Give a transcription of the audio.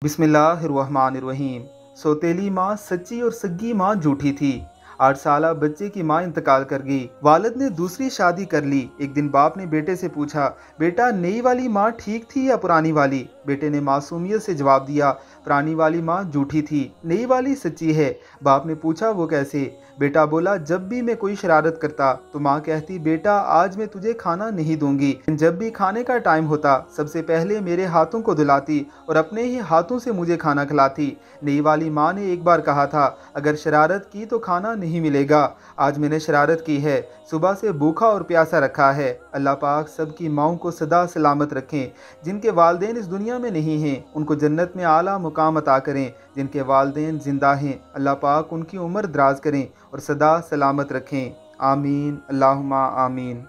बिस्मिल्लाहिर्रहमानिर्रहीम। सौतेली माँ सच्ची और सग्गी माँ झूठी थी। 8 साला बच्चे की माँ इंतकाल कर गई। वालिद ने दूसरी शादी कर ली। एक दिन बाप ने बेटे से पूछा, बेटा नई वाली माँ ठीक थी या पुरानी वाली? बेटे ने मासूमियत से जवाब दिया, पुरानी वाली माँ झूठी थी, नई वाली सच्ची है। बाप ने पूछा, वो कैसे? बेटा बोला, जब भी मैं कोई शरारत करता तो माँ कहती, बेटा आज मैं तुझे खाना नहीं दूंगी। जब भी खाने का टाइम होता सबसे पहले मेरे हाथों को धुलाती और अपने ही हाथों से मुझे खाना खिलाती। नई वाली माँ ने एक बार कहा था, अगर शरारत की तो खाना नहीं मिलेगा। आज मैंने शरारत की है, सुबह से भूखा और प्यासा रखा है। अल्लाह पाक सबकी माओं को सदा सलामत रखें। जिनके वालदेन इस दुनिया में नहीं हैं उनको जन्नत में आला मुकाम अता करें। जिनके वालदेन जिंदा हैं अल्लाह पाक उनकी उम्र दराज करें और सदा सलामत रखें। आमीन अल्लाहुम्मा आमीन।